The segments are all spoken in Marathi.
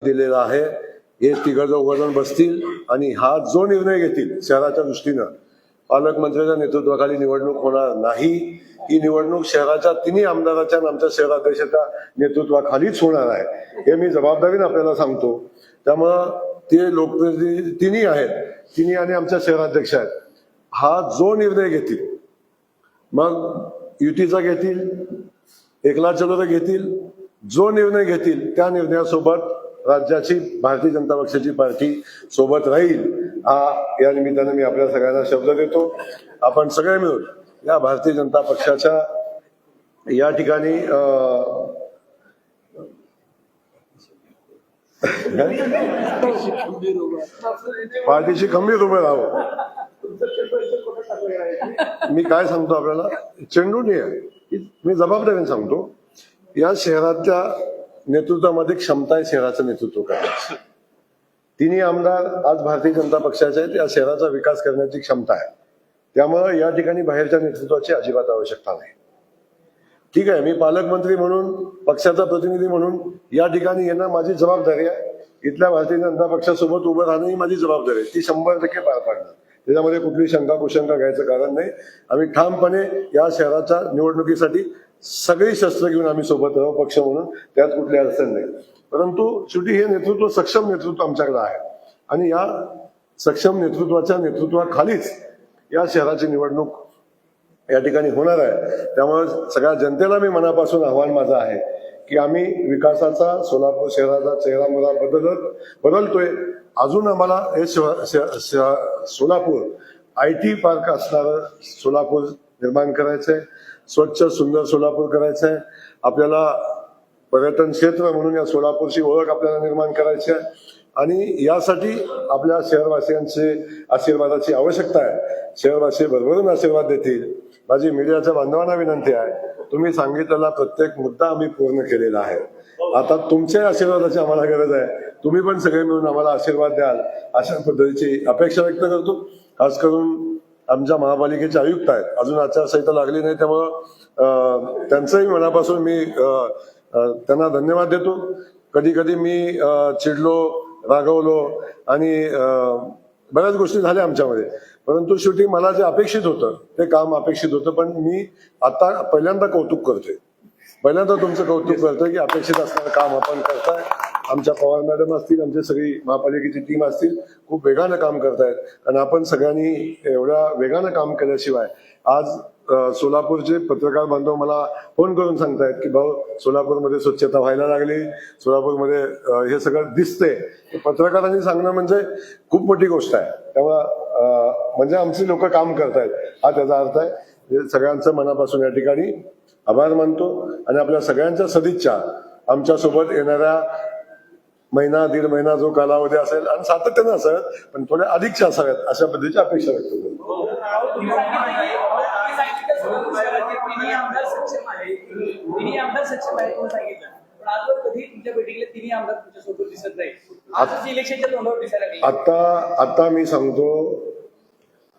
दिलेला आहे. हे तिघजण बसतील आणि हा जो निर्णय घेतील शहराच्या दृष्टीनं, पालकमंत्र्यांच्या नेतृत्वाखाली निवडणूक होणार नाही. ही निवडणूक शहराच्या तिन्ही आमदाराच्या आणि आमच्या शहराध्यक्षाच्या नेतृत्वाखालीच होणार आहे, हे मी जबाबदारीने आपल्याला सांगतो. त्यामुळं ते लोकप्रतिनिधी तिन्ही आहेत, तिन्ही आणि आमच्या शहराध्यक्ष आहेत. हा जो निर्णय घेतील, मग युतीचा घेतील, एकला चलोरा घेतील, जो निर्णय घेतील त्या निर्णयासोबत राज्याची भारतीय जनता पक्षाची पार्टी सोबत राहील. हा या निमित्तानं मी आपल्या सगळ्यांना शब्द देतो. आपण सगळे मिळून या भारतीय जनता पक्षाच्या या ठिकाणी पार्टीशी खंबीर उभं राहावं. मी काय सांगतो आपल्याला, चेंडू नाही आहे, मी जबाबदारीने सांगतो. या शहराच्या नेतृत्वामध्ये क्षमता आहे शहराचं नेतृत्व करायचं. तिन्ही आमदार आज भारतीय जनता पक्षाचे आहेत. या शहराचा विकास करण्याची क्षमता आहे. त्यामुळे या ठिकाणी बाहेरच्या नेतृत्वाची अजिबात आवश्यकता नाही. ठीक आहे, मी पालकमंत्री म्हणून, पक्षाचा प्रतिनिधी म्हणून या ठिकाणी येणं माझी जबाबदारी आहे. इथल्या भारतीय जनता पक्षासोबत उभं राहणं ही माझी जबाबदारी आहे. ती 100% पार पाडणं, त्याच्यामध्ये कुठली शंका कुशंका घ्यायचं कारण नाही. आम्ही ठामपणे या शहराच्या निवडणुकीसाठी सगळी शस्त्र घेऊन आम्ही सोबत राहू पक्ष म्हणून, त्यात कुठली अडचण नाही. परंतु शेवटी हे नेतृत्व सक्षम नेतृत्व आमच्याकडे आहे आणि या सक्षम नेतृत्वाच्या नेतृत्वाखालीच या शहराची निवडणूक या ठिकाणी होणार आहे. त्यामुळे सगळ्या जनतेला मी मनापासून आव्हान माझं आहे की आम्ही विकासाचा सोलापूर शहराचा चेहरा बदलतोय. अजून आम्हाला हे सोलापूर IT पार्क असणारं सोलापूर निर्माण करायचंय. स्वच्छ सुंदर सोलापूर करायचंय. आपल्याला पर्यटन क्षेत्र म्हणून या सोलापूरची ओळख आपल्याला निर्माण करायची आहे आणि यासाठी आपल्या शहरवासियांचे आशीर्वादाची आवश्यकता आहे. शहरवासी भरभरून आशीर्वाद देतील. माझी मीडियाच्या बांधवांना विनंती आहे, तुम्ही सांगितलेला प्रत्येक मुद्दा आम्ही पूर्ण केलेला आहे. आता तुमच्या आशीर्वादाची आम्हाला गरज आहे. तुम्ही पण सगळे मिळून आम्हाला आशीर्वाद द्याल अशा पद्धतीची अपेक्षा व्यक्त करतो. खास करून आमच्या महापालिकेचे आयुक्त आहेत, अजून आचारसंहिता लागली नाही, त्यामुळं त्यांचंही मनापासून मी त्यांना धन्यवाद देतो. कधी कधी मी चिडलो, रागवलो आणि बऱ्याच गोष्टी झाल्या आमच्यामध्ये, परंतु शेवटी मला जे अपेक्षित होतं ते काम अपेक्षित होतं. पण मी आता पहिल्यांदा कौतुक करतोय, पहिल्यांदा तुमचं कौतुक करतोय की अपेक्षित असणारं काम आपण करताय. आमच्या पवार मॅडम असतील, आमची सगळी महापालिकेची टीम असतील, खूप वेगानं काम करतायत. आणि आपण सगळ्यांनी एवढ्या वेगानं काम केल्याशिवाय आज सोलापूरचे पत्रकार बांधव मला फोन करून सांगतायत की भाऊ, सोलापूरमध्ये स्वच्छता व्हायला लागली, सोलापूरमध्ये हे सगळं दिसतंय. पत्रकारांनी सांगणं म्हणजे खूप मोठी गोष्ट आहे. तेव्हा म्हणजे आमची लोक काम करतायत, हा त्याचा अर्थ आहे. सगळ्यांचं मनापासून या ठिकाणी आभार मानतो आणि आपल्या सगळ्यांच्या सदिच्छा आमच्यासोबत येणाऱ्या महिना दीड महिना जो कालावधी असेल आणि सातत्यानं असेल, पण थोड्या अधिकच्या असाव्यात अशा पद्धतीची अपेक्षा व्यक्त करतो. आता मी सांगतो,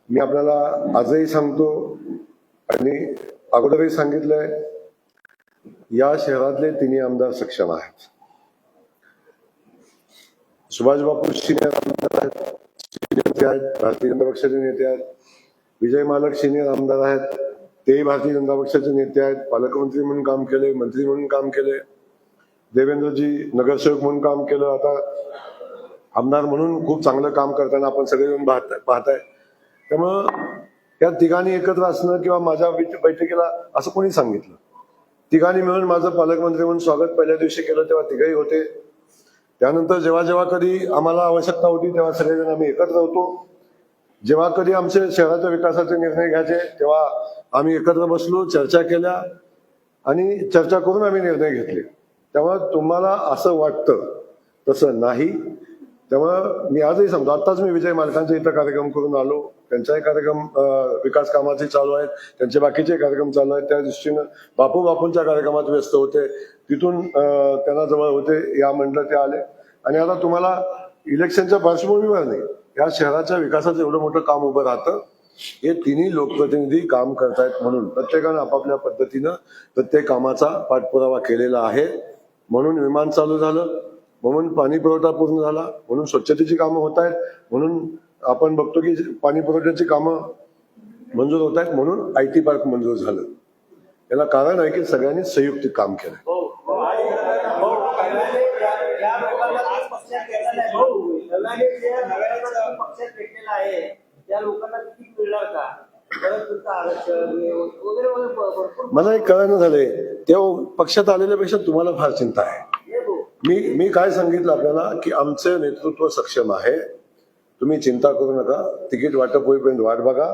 मी आपल्याला आजही सांगतो आणि अगोदरही सांगितलंय, या शहरातले तिन्ही आमदार सक्षम आहेत. सुभाष बापू सिनियर आमदार आहेत, नेते आहेत, भारतीय जनता पक्षाचे नेते आहेत. विजय मालक सिनियर आमदार आहेत, तेही भारतीय जनता पक्षाचे नेते आहेत. पालकमंत्री म्हणून काम केले, मंत्री म्हणून काम केले. देवेंद्रजी नगरसेवक म्हणून काम केलं, आता आमदार म्हणून खूप चांगलं काम करताना आपण सगळे येऊन पाहताय. त्यामुळं या तिघांनी एकत्र असणं किंवा माझ्या बैठकीला असं कोणी सांगितलं, तिघांनी मिळून माझं पालकमंत्री म्हणून स्वागत पहिल्या दिवशी केलं तेव्हा तिघही होते. त्यानंतर जेव्हा जेव्हा कधी आम्हाला आवश्यकता होती तेव्हा सगळेजण आम्ही एकत्र होतो. जेव्हा कधी आमचे शहराच्या विकासाचे निर्णय घ्यायचे तेव्हा आम्ही एकत्र बसलो, चर्चा केल्या आणि चर्चा करून आम्ही निर्णय घेतले. त्यामुळे तुम्हाला असं वाटतं तसं नाही. त्यामुळं मी आजही सांगतो, आत्ताच मी विजय मालकांचा इथं कार्यक्रम करून आलो. त्यांचाही कार्यक्रम विकास कामाचे चालू आहेत, त्यांचे बाकीचे कार्यक्रम चालू आहेत. त्या दृष्टीनं बापूंच्या कार्यक्रमात व्यस्त होते, तिथून त्यांना जवळ होते, या म्हटलं ते आले. आणि आता तुम्हाला इलेक्शनच्या पार्श्वभूमीवर नाही, या शहराच्या विकासाचं एवढं मोठं काम उभं राहतं. हे तिन्ही लोकप्रतिनिधी काम करतायत म्हणून प्रत्येकानं आपापल्या पद्धतीनं प्रत्येक कामाचा पाठपुरावा केलेला आहे. म्हणून विमान चालू झालं, म्हणून पाणी पुरवठा पूर्ण झाला, म्हणून स्वच्छतेची कामं होत आहेत, म्हणून आपण बघतो की पाणी पुरवठ्याची कामं मंजूर होत आहेत, म्हणून IT पार्क मंजूर झालं. याला कारण आहे की सगळ्यांनी संयुक्तिक काम केलं. मला एक कळणं झालंय, तेव्हा पक्षात आलेल्यापेक्षा तुम्हाला फार चिंता आहे. मी काय सांगितलं आपल्याला की आमचे नेतृत्व सक्षम आहे, तुम्ही चिंता करू नका, तिकीट वाटप होईपर्यंत वाट बघा,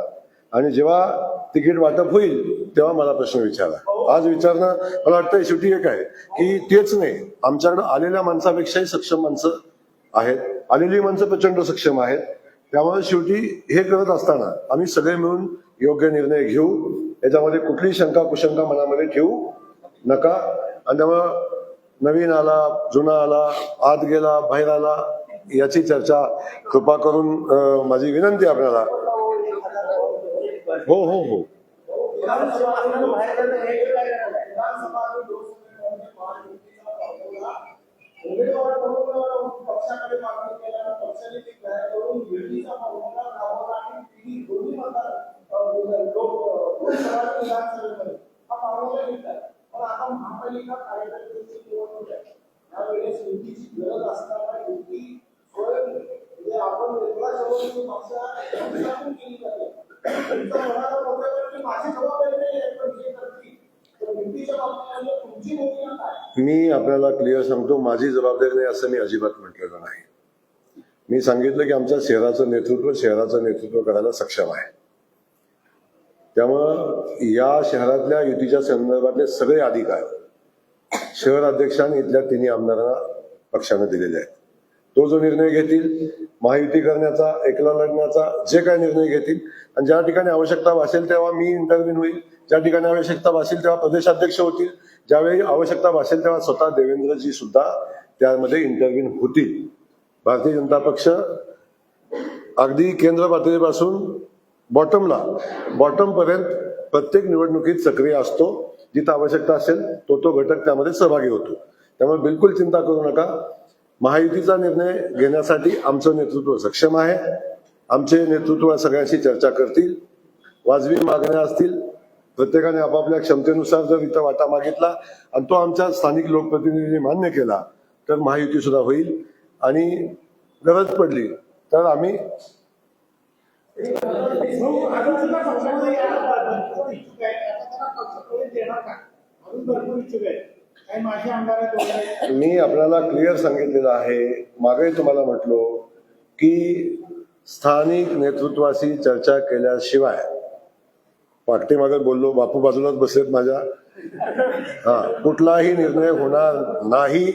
आणि जेव्हा तिकीट वाटप होईल तेव्हा मला प्रश्न विचारा. आज विचारणं मला वाटतं शेवटी एक आहे की तेच नाही, आमच्याकडे आलेल्या माणसापेक्षाही सक्षम माणसं आहेत, आलेली माणसं प्रचंड सक्षम आहेत. त्यामुळे शेवटी हे करत असताना आम्ही सगळे मिळून योग्य निर्णय घेऊ, याच्यामध्ये कुठलीही शंका कुशंका मनामध्ये ठेवू नका. आणि त्यामुळं नवीन आला, जुना आला, आत गेला, बाहेर आला, याची चर्चा कृपा करून माझी विनंती आपल्याला. हो हो हो मी आपल्याला क्लिअर सांगतो, माझी जबाबदारी नाही असं मी अजिबात म्हटलेलं नाही. मी सांगितलं की आमच्या शहराचं नेतृत्व करायला सक्षम आहे. त्यामुळं या शहरातल्या युतीच्या संदर्भातले सगळे अधिकार शहर अध्यक्षांनी इथल्या तिन्ही आमदारांना पक्षाने दिलेले आहेत. तो जो निर्णय घेतील महायुती करण्याचा, एकला लढण्याचा, जे काही निर्णय घेतील, आणि ज्या ठिकाणी आवश्यकता भासेल तेव्हा मी इंटरव्ह्यू होईल, ज्या ठिकाणी आवश्यकता भासेल तेव्हा प्रदेशाध्यक्ष होतील, ज्यावेळी आवश्यकता भासेल तेव्हा स्वतः देवेंद्रजी सुद्धा त्यामध्ये इंटरव्ह्यू होतील. भारतीय जनता पक्ष अगदी केंद्र पातळीपासून बॉटम पर्यंत प्रत्येक निवडणुकीत सक्रिय असतो. जिथं आवश्यकता असेल तो घटक त्यामध्ये सहभागी होतो. त्यामुळे बिलकुल चिंता करू नका. महायुतीचा निर्णय घेण्यासाठी आमचं नेतृत्व सक्षम आहे. आमचे नेतृत्व सगळ्यांशी चर्चा करतील, वाजवी मागण्या असतील, प्रत्येकाने आपापल्या क्षमतेनुसार जर इथं वाटा मागितला आणि तो आमच्या स्थानिक लोकप्रतिनिधींनी मान्य केला तर महायुती सुद्धा होईल. आणि गरज पडली तर आम्ही मी आपल्याला क्लिअर सांगितलेलं आहे, मागे तुम्हाला म्हटलो की स्थानिक नेतृत्वाशी चर्चा केल्याशिवाय, पाठीमागे बोललो, बापू बाजूलाच बसलेत माझ्या, कुठलाही निर्णय होणार नाही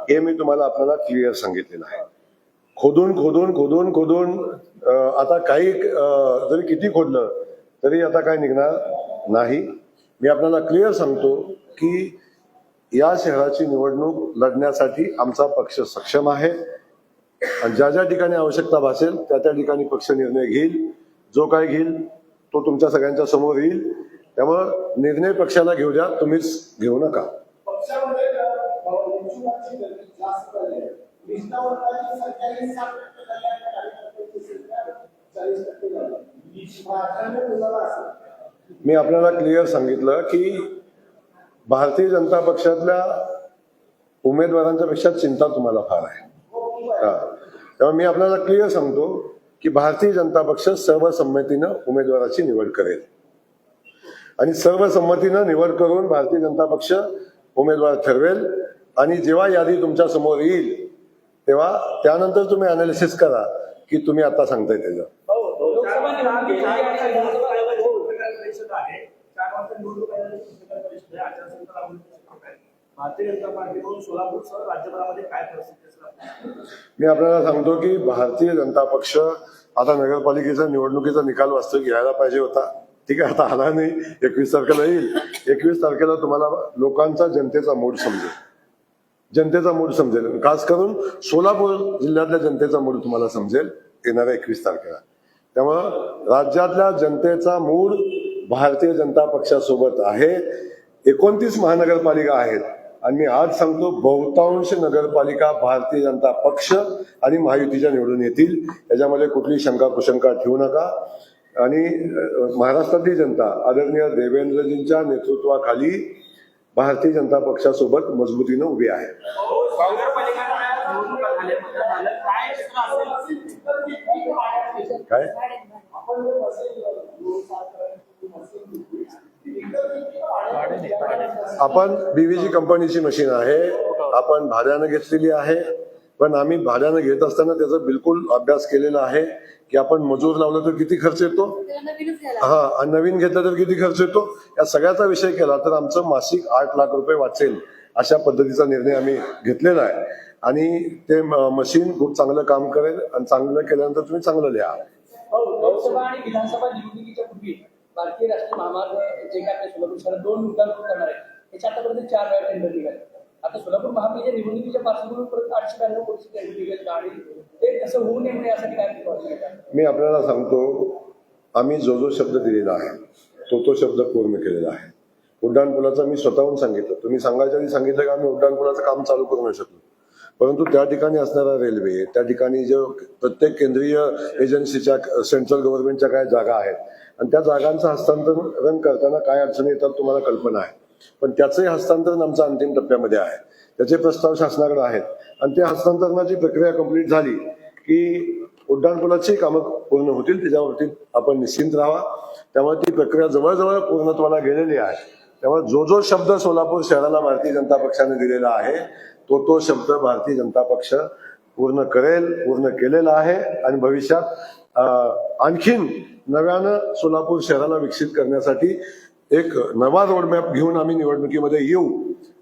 हे मी तुम्हाला आपल्याला क्लिअर सांगितलेलं आहे. खोदून आता काही जरी किती खोदलं तरी आता काय निघणार नाही. मी आपल्याला क्लिअर सांगतो की या शहराची निवडणूक लढण्यासाठी आमचा पक्ष सक्षम आहे, आणि ज्या ज्या ठिकाणी आवश्यकता भासेल त्या ठिकाणी पक्ष निर्णय घेईल. जो काय घेईल तो तुमच्या सगळ्यांच्या समोर येईल. त्यामुळं निर्णय पक्षाला घेऊ द्या, तुम्हीच घेऊ नका. मी आपल्याला क्लिअर सांगितलं की भारतीय जनता पक्षातल्या उमेदवारांच्या पेक्षा चिंता तुम्हाला फार आहे. तेव्हा मी आपल्याला क्लिअर सांगतो की भारतीय जनता पक्ष सर्वसंमतीनं उमेदवाराची निवड करेल, आणि सर्वसंमतीनं निवड करून भारतीय जनता पक्ष उमेदवार ठरवेल. आणि जेव्हा यादी तुमच्या समोर येईल तेव्हा त्यानंतर तुम्ही अनालिसिस करा की तुम्ही आता सांगताय त्याचं. मी आपल्याला सांगतो की भारतीय जनता पक्ष आता नगरपालिकेचा निवडणुकीचा निकाल वास्तविक घ्यायला पाहिजे होता. ठीक आहे, आता आला नाही. 21 तारखेला येईल. 21 तारखेला तुम्हाला लोकांचा, जनतेचा मूड समजेल. खास करून सोलापूर जिल्ह्यातल्या जनतेचा मूड तुम्हाला समजेल येणाऱ्या 21 तारखेला. त्यामुळं राज्यातल्या जनतेचा मूड भारतीय जनता पक्षासोबत आहे. 29 महानगरपालिका आहेत. आणि मी आज सांगतो, बहुतांश नगरपालिका भारतीय जनता पक्ष आणि महायुतीच्या निवडून येतील. याच्यामध्ये कुठली शंका कुशंका ठेवू नका. आणि महाराष्ट्रातली जनता आदरणीय देवेंद्रजींच्या नेतृत्वाखाली भारतीय जनता पक्षासोबत मजबूतीनं उभी आहे. काय आपण बीव्हीजी कंपनीची मशीन आहे, आपण भाड्यानं घेतलेली आहे. पण आम्ही भाड्यानं घेत असताना त्याचा बिलकुल अभ्यास केलेला आहे की आपण मजूर लावलं तर किती खर्च येतो, आणि नवीन घेतलं तर किती खर्च येतो. या सगळ्याचा विषय केला तर आमचं मासिक 8 लाख रुपये वाचेल अशा पद्धतीचा निर्णय आम्ही घेतलेला आहे. आणि ते मशीन खूप चांगलं काम करेल आणि चांगलं केल्यानंतर तुम्ही चांगलं लिहा. लोकसभा आणि विधानसभा निवडणुकीच्या पूर्वी भारतीय राष्ट्रीय महामार्ग जे काय आपल्या सोलापूर शहरात 2 मुद्दांवर करणार आहे त्याच्या आतापर्यंत 4 वेळा टेंडर निघाले. आता सोलापूर महापालिकेच्या निवडणुकीच्या पार्श्वभूमीवर परत 892 कोटीची टेंडर निघेल आणि ते कसं होऊ नये म्हणून यासाठी काय केलं. मी आपल्याला सांगतो, आम्ही जो शब्द दिलेला आहे तो शब्द पूर्ण केलेला आहे. उड्डाणपुलाचं मी स्वतःहून सांगितलं, तुम्ही सांगायच्या आधी सांगितलं की आम्ही उड्डाणपुलाचं काम चालू करू नाही शकलो. परंतु त्या ठिकाणी असणारा रेल्वे, त्या ठिकाणी जो प्रत्येक केंद्रीय एजन्सीच्या सेंट्रल गव्हर्नमेंटच्या काय जागा आहेत आणि त्या जागांचं हस्तांतरण करताना काय अडचणी येतात तुम्हाला कल्पना आहे. पण त्याचंही हस्तांतरण आमच्या अंतिम टप्प्यामध्ये आहे. त्याचे प्रस्ताव शासनाकडे आहेत आणि त्या हस्तांतरणाची प्रक्रिया कंप्लीट झाली की उड्डाणपुलाची कामं पूर्ण होतील. त्याच्यावरती आपण निश्चिंत राहा. त्यामुळे ती प्रक्रिया जवळजवळ पूर्णत्वाला गेलेली आहे. त्यामुळे जो शब्द सोलापूर शहराला भारतीय जनता पक्षाने दिलेला आहे तो शब्द भारतीय जनता पक्ष पूर्ण करेल, पूर्ण केलेला आहे. आणि भविष्यात आणखीन नव्यानं सोलापूर शहराला विकसित करण्यासाठी एक नवा रोडमॅप घेऊन आम्ही निवडणुकीमध्ये येऊ,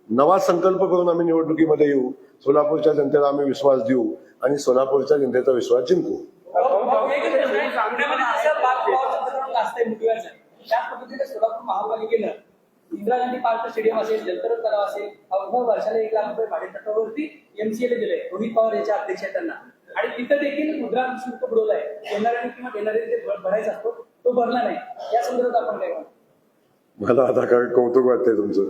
नवा संकल्प करून आम्ही निवडणुकीमध्ये येऊ. सोलापूरच्या जनतेला आम्ही विश्वास देऊ आणि सोलापूरच्या जनतेचा विश्वास जिंकू. त्या पद्धतीने सोलापूर महापालिकेनं इंदिरा गांधी पार्क स्टेडियम असेल, जलतरण तलाव असेल, अवघ्या वर्षाला 1 लाख रुपये भाडेतत्वावरती एमसीएला दिले. रोहित पवार याच्या अध्यक्ष आहेत त्यांना. आणि तिथं देखील मुद्रांक शुल्क बुडवलाय. येणाऱ्यांनी किंवा देणारे जे भरायचा असतो तो भरला नाही. या संदर्भात आपण काय म्हणतो. मला आता काय कौतुक वाटतंय तुमचं.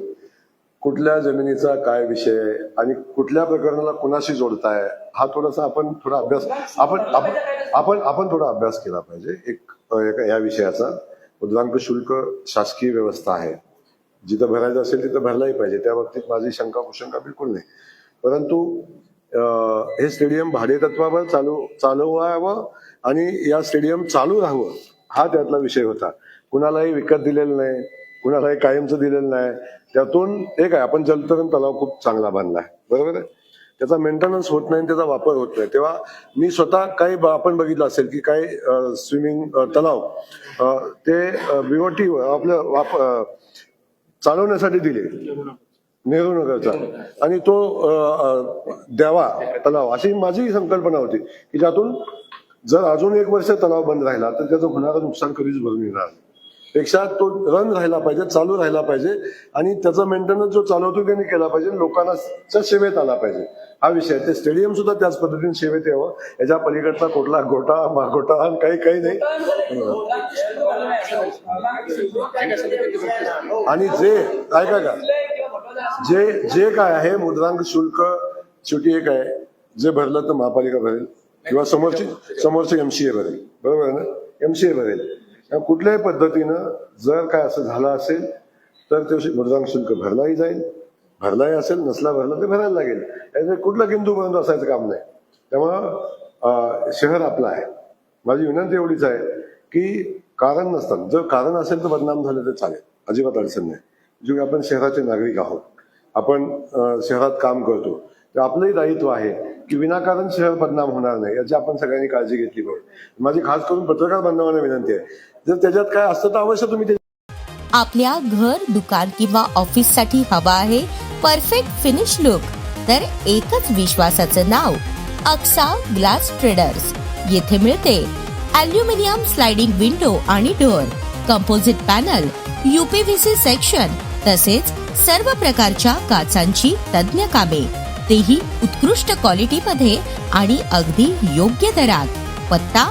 कुठल्या जमिनीचा काय विषय आणि कुठल्या प्रकरणाला कुणाशी जोडताय हा थोडासा आपण थोडा अभ्यास आपण थोडा अभ्यास केला पाहिजे या विषयाचा. मुद्रांक शुल्क शासकीय व्यवस्था आहे, जिथं भरायचं असेल तिथं भरलाही पाहिजे. त्या बाबतीत माझी शंका कुशंका बिलकुल नाही. परंतु हे स्टेडियम भाडेतत्वावर चालवावं आणि या स्टेडियम चालू राहावं हा त्यातला विषय होता. कुणालाही विकत दिलेलं नाही, कुणालाही कायमचं दिलेलं नाही. त्यातून एक आहे, आपण जलतरण तलाव खूप चांगला बांधला आहे, बरोबर आहे. त्याचा मेंटेनन्स होत नाही, त्याचा वापर होत नाही. तेव्हा मी स्वतः काही आपण बघितलं असेल की काही स्विमिंग तलाव ते BOT आपलं चालवण्यासाठी दिले, नेहरू नगरचा, आणि तो द्यावा तलाव अशी माझी संकल्पना होती की ज्यातून जर अजून 1 वर्ष तलाव बंद राहिला तर त्याचं होणारं नुकसान कधीच भरून येणार पेक्षा तो रन राहिला पाहिजे, चालू राहिला पाहिजे आणि त्याचा मेंटेनन्स जो चालवतो त्यांनी केला पाहिजे, लोकांना सेवेत आला पाहिजे हा विषय. ते स्टेडियम सुद्धा त्याच पद्धतीने सेवेत यावं. याच्या पलीकडचा कुठला मागोटा काही नाही. आणि जे ऐका का, जे काय आहे मुद्रांक शुल्क शेवटी एक आहे, जे भरलं तर महापालिका भरेल किंवा समोरचे MCA भरेल, बरोबर आहे ना. MCA भरेल. कुठल्याही पद्धतीनं जर काय असं झालं असेल तर ते मुद्रांक शुल्क भरलाही जाईल, भरलाही असेल, नसला भरला ते भरायला लागेल. याचे कुठलं किंतु बंद असायचं काम नाही. त्यामुळं शहर आपलं आहे. माझी विनंती एवढीच आहे की कारण नसताना, जर कारण असेल तर बदनाम झालं तर चालेल, अजिबात अडचण नाही. जो आपण शहराचे नागरिक आहोत, आपण शहरात काम करतो, तर आपलंही दायित्व आहे की विनाकारण शहर बदनाम होणार नाही याची आपण सगळ्यांनी काळजी घेतली पाहिजे. माझी खास करून पत्रकार बांधवांना विनंती आहे, जर त्याच्यात काय असतं तर अवश्य तुम्ही आपल्या घर, दुकान किंवा ऑफिस साठी हवा आहे परफेक्ट फिनिश लुक, तर एकच विश्वासाचं नाव अक्सा ग्लास ट्रेडर्स. येथे मिळते ॲल्युमिनियम स्लाइडिंग विंडो आणि door, composite panel, UPVC section तसेच सर्व प्रकारच्या काचांची तज्ञ कामे, तेही उत्कृष्ट क्वालिटीमध्ये आणि अगदी योग्य दरात. पत्ता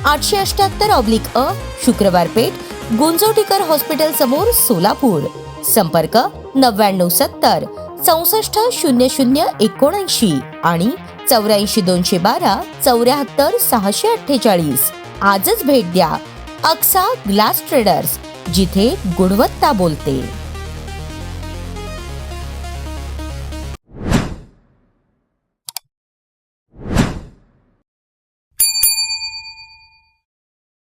878/अ शुक्रवार पेठ, गुंजोटीकर हॉस्पिटल समोर, सोलापूर. संपर्क 9970 640079 आणि 84 212 74 648. आजच भेट द्या अक्सा ग्लास ट्रेडर्स, जिथे गुणवत्ता बोलते.